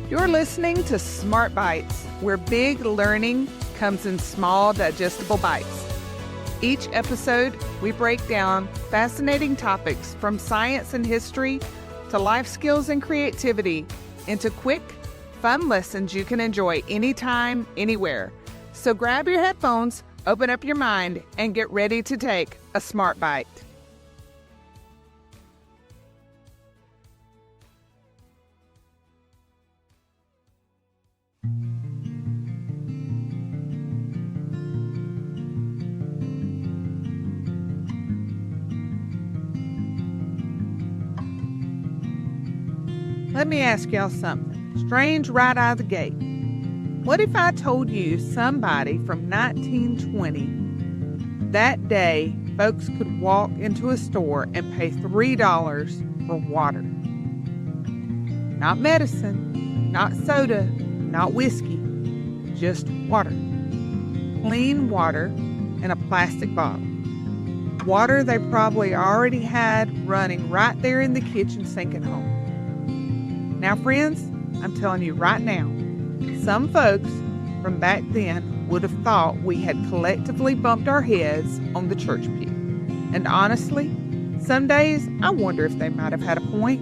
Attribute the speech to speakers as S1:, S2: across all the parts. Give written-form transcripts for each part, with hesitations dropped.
S1: You're listening to Smart Bites, where big learning comes in small, digestible bites. Each episode, we break down fascinating topics from science and history to life skills and creativity into quick, fun lessons you can enjoy anytime, anywhere. So grab your headphones, open up your mind, and get ready to take a Smart Bite. Let me ask y'all something strange right out of the gate. What if I told you somebody from 1920, that day, folks could walk into a store and pay $3 for water? Not medicine, not soda, not whiskey, just water. Clean water in a plastic bottle. Water they probably already had running right there in the kitchen sink at home. Now, friends, I'm telling you right now, some folks from back then would have thought we had collectively bumped our heads on the church pew. And honestly, some days I wonder if they might have had a point.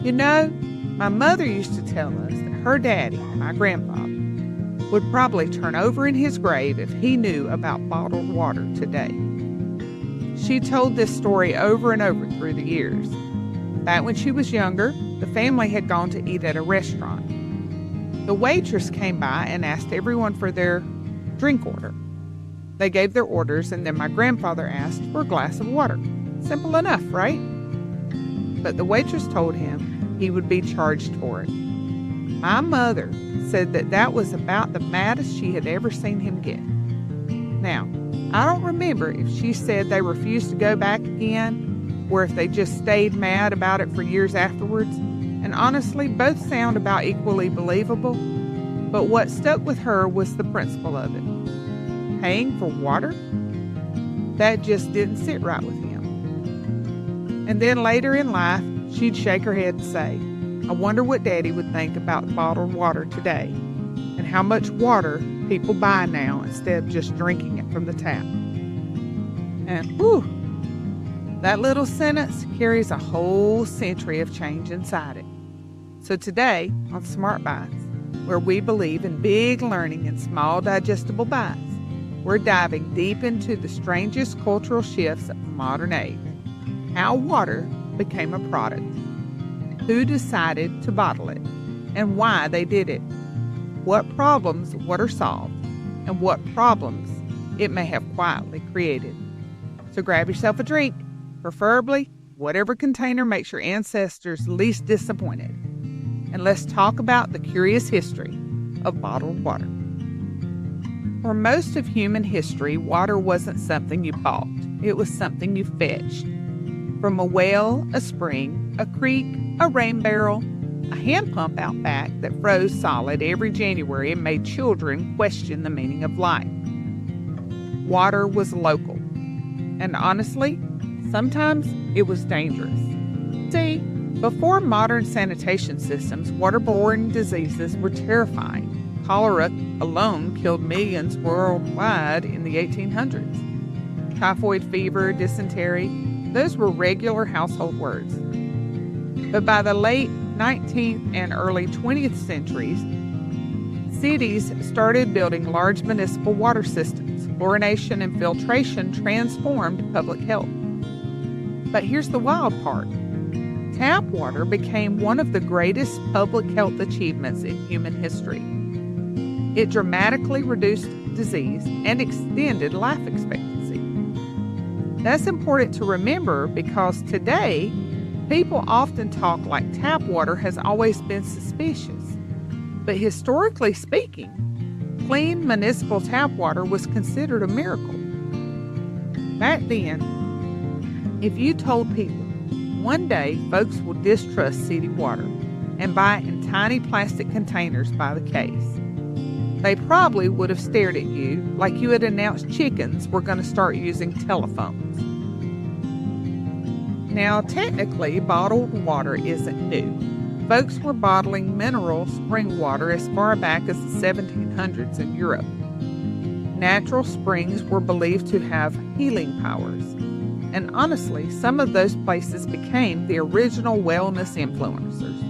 S1: You know, my mother used to tell us that her daddy, my grandfather, would probably turn over in his grave if he knew about bottled water today. She told this story over and over through the years. Back when she was younger, the family had gone to eat at a restaurant. The waitress came by and asked everyone for their drink order. They gave their orders, and then my grandfather asked for a glass of water. Simple enough, right? But the waitress told him he would be charged for it. My mother said that was about the maddest she had ever seen him get. Now, I don't remember if she said they refused to go back again, or if they just stayed mad about it for years afterwards, and honestly, both sound about equally believable, but what stuck with her was the principle of it. Paying for water? That just didn't sit right with him. And then later in life, she'd shake her head and say, I wonder what Daddy would think about bottled water today, and how much water people buy now instead of just drinking it from the tap. And whew, that little sentence carries a whole century of change inside it. So today, on Smart Bites, where we believe in big learning in small digestible bites, we're diving deep into the strangest cultural shifts of the modern age. How water became a product, who decided to bottle it, and why they did it, what problems water solved, and what problems it may have quietly created. So grab yourself a drink, preferably whatever container makes your ancestors least disappointed. And let's talk about the curious history of bottled water. For most of human history, water wasn't something you bought. It was something you fetched. From a well, a spring, a creek, a rain barrel, a hand pump out back that froze solid every January and made children question the meaning of life. Water was local. And honestly, sometimes it was dangerous. See, before modern sanitation systems, waterborne diseases were terrifying. Cholera alone killed millions worldwide in the 1800s. Typhoid fever, dysentery, those were regular household words. But by the late 19th and early 20th centuries, cities started building large municipal water systems. Chlorination and filtration transformed public health. But here's the wild part. Tap water became one of the greatest public health achievements in human history. It dramatically reduced disease and extended life expectancy. That's important to remember because today, people often talk like tap water has always been suspicious. But historically speaking, clean municipal tap water was considered a miracle. Back then, if you told people, one day folks will distrust city water and buy in tiny plastic containers by the case, they probably would have stared at you like you had announced chickens were going to start using telephones. Now, technically, bottled water isn't new. Folks were bottling mineral spring water as far back as the 1700s in Europe. Natural springs were believed to have healing powers, and honestly, some of those places became the original wellness influencers.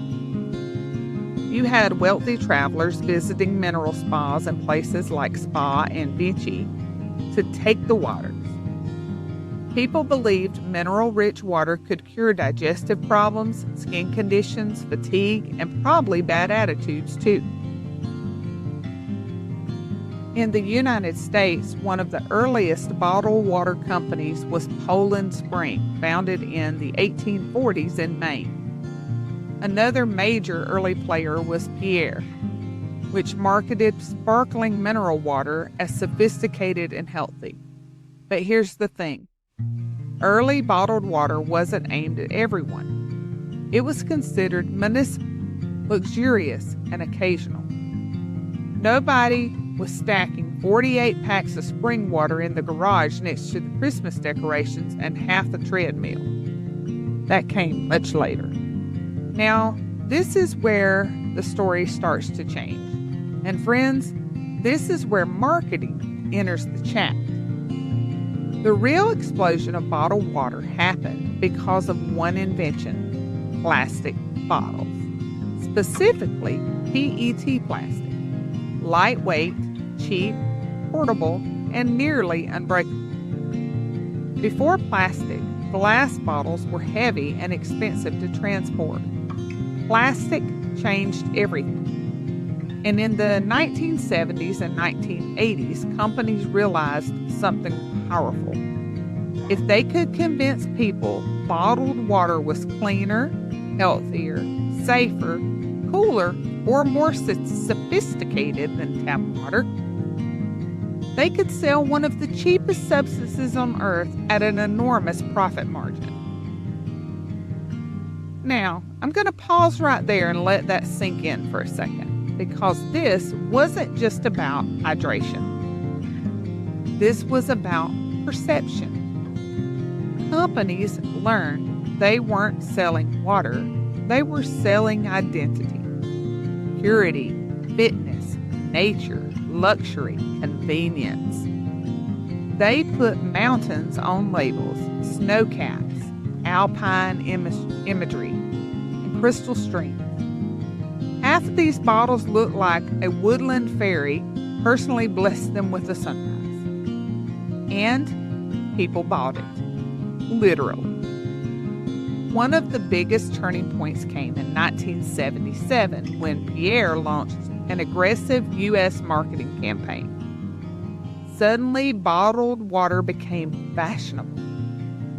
S1: You had wealthy travelers visiting mineral spas in places like Spa and Vichy to take the waters. People believed mineral-rich water could cure digestive problems, skin conditions, fatigue, and probably bad attitudes too. In the United States, one of the earliest bottled water companies was Poland Spring, founded in the 1840s in Maine. Another major early player was Pierre, which marketed sparkling mineral water as sophisticated and healthy. But here's the thing. Early bottled water wasn't aimed at everyone. It was considered municipal, luxurious, and occasional. Nobody was stacking 48 packs of spring water in the garage next to the Christmas decorations and half the treadmill. That came much later. Now, this is where the story starts to change. And friends, this is where marketing enters the chat. The real explosion of bottled water happened because of one invention: plastic bottles. Specifically, PET plastic. Lightweight, cheap, portable, and nearly unbreakable. Before plastic, glass bottles were heavy and expensive to transport. Plastic changed everything. And in the 1970s and 1980s, companies realized something powerful. If they could convince people bottled water was cleaner, healthier, safer, cooler, or more sophisticated than tap water, they could sell one of the cheapest substances on earth at an enormous profit margin. Now, I'm going to pause right there and let that sink in for a second, because this wasn't just about hydration. This was about perception. Companies learned they weren't selling water, they were selling identity. Purity, fitness, nature, luxury, convenience. They put mountains on labels, snow caps, alpine imagery, and crystal streams. Half of these bottles look like a woodland fairy personally blessed them with a sunrise. And people bought it. Literally. One of the biggest turning points came in 1977 when Pierre launched an aggressive U.S. marketing campaign. Suddenly, bottled water became fashionable.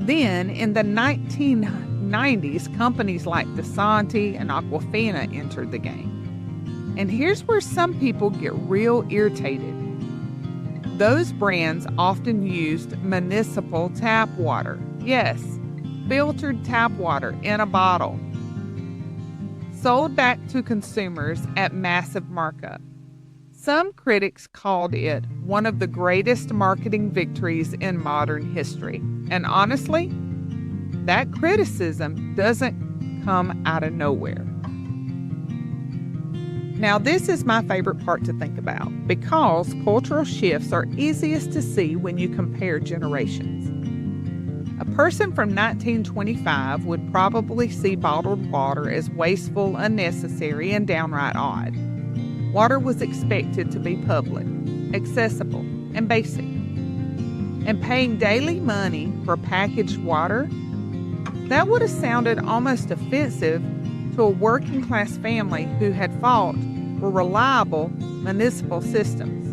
S1: Then, in the 1990s, companies like DeSanti and Aquafina entered the game. And here's where some people get real irritated. Those brands often used municipal tap water. Yes, filtered tap water in a bottle. Sold back to consumers at massive markup. Some critics called it one of the greatest marketing victories in modern history. And honestly, that criticism doesn't come out of nowhere. Now, this is my favorite part to think about because cultural shifts are easiest to see when you compare generations. A person from 1925 would probably see bottled water as wasteful, unnecessary, and downright odd. Water was expected to be public, accessible, and basic. And paying daily money for packaged water, that would have sounded almost offensive to a working-class family who had fought for reliable municipal systems.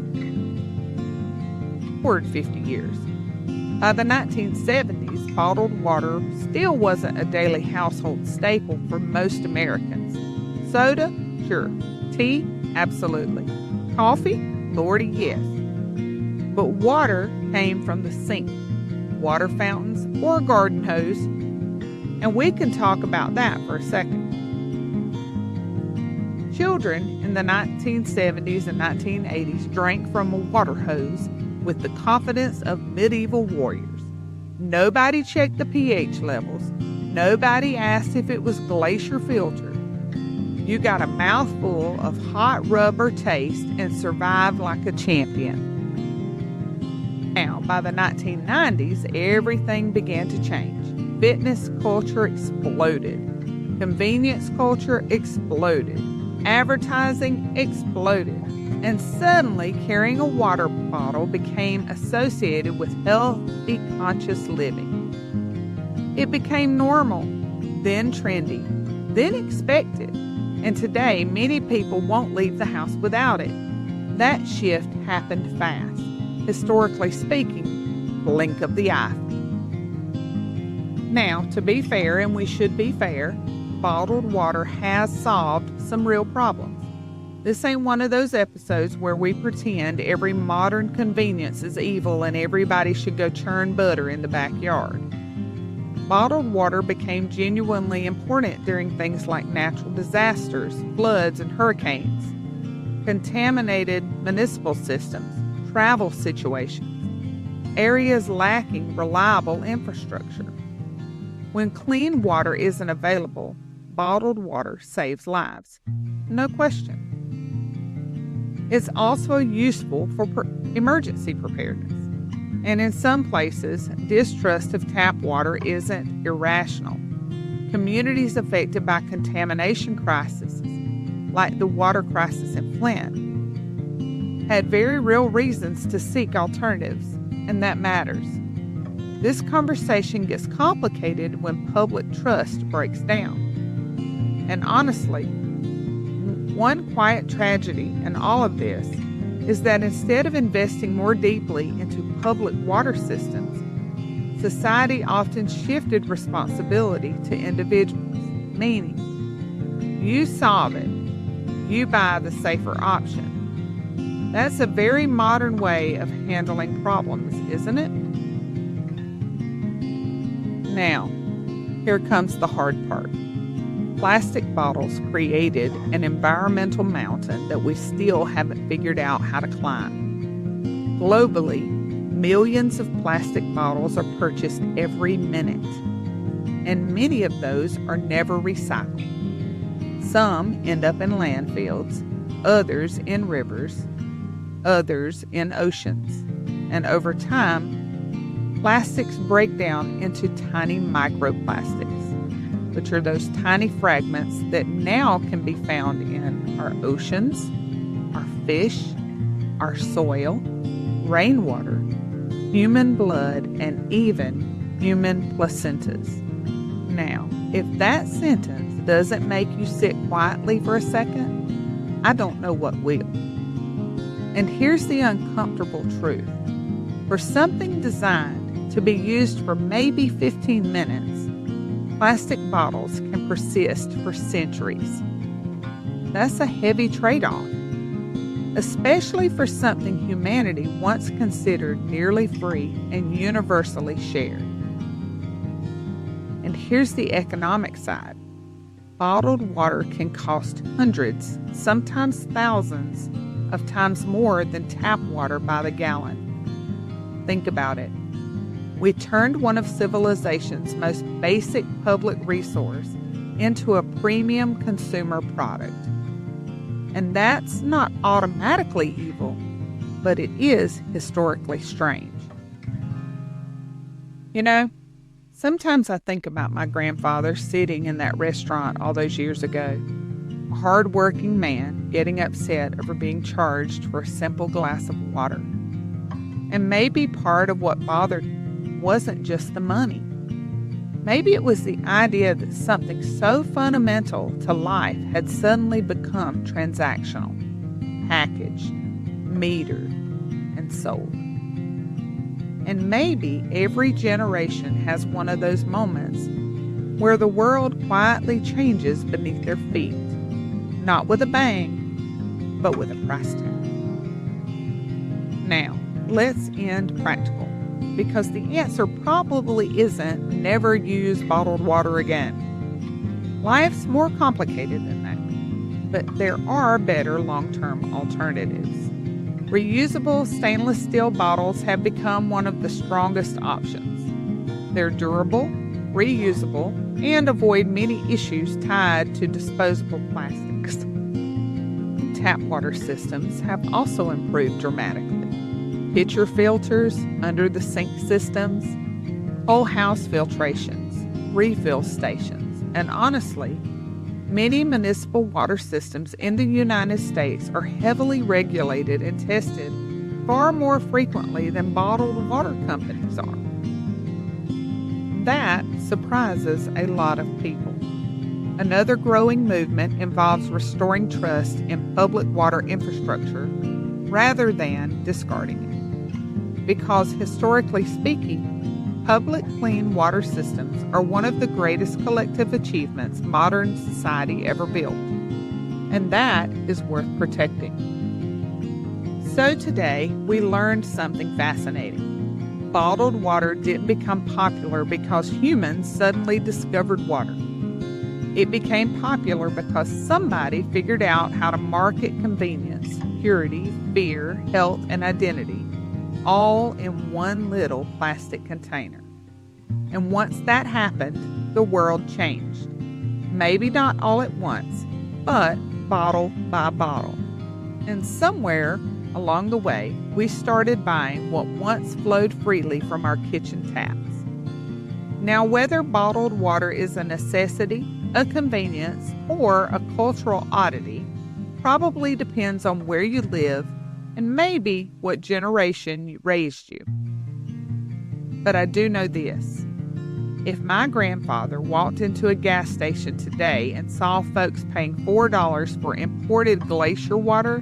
S1: Forward 50 years. By the 1970s, bottled water still wasn't a daily household staple for most Americans. Soda? Sure. Tea? Absolutely. Coffee? Lordy, yes. But water came from the sink, water fountains, or a garden hose, and we can talk about that for a second. Children in the 1970s and 1980s drank from a water hose with the confidence of medieval warriors. Nobody checked the pH levels. Nobody asked if it was glacier filtered. You got a mouthful of hot rubber taste and survived like a champion. Now, by the 1990s, everything began to change. Fitness culture exploded. Convenience culture exploded. Advertising exploded. And suddenly, carrying a water bottle became associated with healthy, conscious living. It became normal, then trendy, then expected. And today, many people won't leave the house without it. That shift happened fast. Historically speaking, blink of the eye. Now, to be fair, and we should be fair, bottled water has solved some real problems. This ain't one of those episodes where we pretend every modern convenience is evil and everybody should go churn butter in the backyard. Bottled water became genuinely important during things like natural disasters, floods, and hurricanes, contaminated municipal systems, travel situations, areas lacking reliable infrastructure. When clean water isn't available, bottled water saves lives. No question. It's also useful for emergency preparedness. And in some places, distrust of tap water isn't irrational. Communities affected by contamination crises, like the water crisis in Flint, had very real reasons to seek alternatives, and that matters. This conversation gets complicated when public trust breaks down. And honestly, one quiet tragedy in all of this is that instead of investing more deeply into public water systems, society often shifted responsibility to individuals, meaning you solve it, you buy the safer option. That's a very modern way of handling problems, isn't it? Now, here comes the hard part. Plastic bottles created an environmental mountain that we still haven't figured out how to climb. Globally, millions of plastic bottles are purchased every minute, and many of those are never recycled. Some end up in landfills, others in rivers, others in oceans, and over time, plastics break down into tiny microplastics, which are those tiny fragments that now can be found in our oceans, our fish, our soil, rainwater, human blood, and even human placentas. Now, if that sentence doesn't make you sit quietly for a second, I don't know what will. And here's the uncomfortable truth. For something designed to be used for maybe 15 minutes, plastic bottles can persist for centuries. That's a heavy trade-off, especially for something humanity once considered nearly free and universally shared. And here's the economic side. Bottled water can cost hundreds, sometimes thousands, of times more than tap water by the gallon. Think about it. We turned one of civilization's most basic public resource into a premium consumer product. And that's not automatically evil, but it is historically strange. You know, sometimes I think about my grandfather sitting in that restaurant all those years ago, a hard-working man getting upset over being charged for a simple glass of water. And maybe part of what bothered him wasn't just the money. Maybe it was the idea that something so fundamental to life had suddenly become transactional, packaged, metered, and sold. And maybe every generation has one of those moments where the world quietly changes beneath their feet, not with a bang, but with a price tag. Now, let's end practical, because the answer probably isn't never use bottled water again. Life's more complicated than that, but there are better long-term alternatives. Reusable stainless steel bottles have become one of the strongest options. They're durable, reusable, and avoid many issues tied to disposable plastics. Tap water systems have also improved dramatically. Pitcher filters, under-the-sink systems, whole house filtrations, refill stations, and honestly, many municipal water systems in the United States are heavily regulated and tested far more frequently than bottled water companies are. That surprises a lot of people. Another growing movement involves restoring trust in public water infrastructure rather than discarding it. Because historically speaking, public clean water systems are one of the greatest collective achievements modern society ever built, and that is worth protecting. So today, we learned something fascinating. Bottled water didn't become popular because humans suddenly discovered water. It became popular because somebody figured out how to market convenience, purity, fear, health, and identity, all in one little plastic container. And once that happened, the world changed. Maybe not all at once, but bottle by bottle. And somewhere along the way, we started buying what once flowed freely from our kitchen taps. Now, whether bottled water is a necessity, a convenience, or a cultural oddity probably depends on where you live and maybe what generation raised you. But I do know this. If my grandfather walked into a gas station today and saw folks paying $4 for imported glacier water,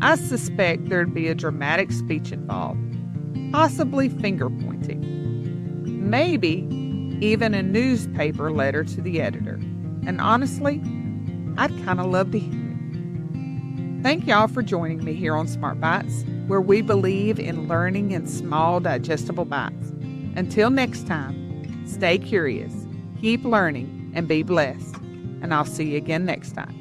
S1: I suspect there'd be a dramatic speech involved, possibly finger-pointing. Maybe even a newspaper letter to the editor. And honestly, I'd kind of love to hear it. Thank y'all for joining me here on Smart Bites, where we believe in learning in small, digestible bites. Until next time, stay curious, keep learning, and be blessed. And I'll see you again next time.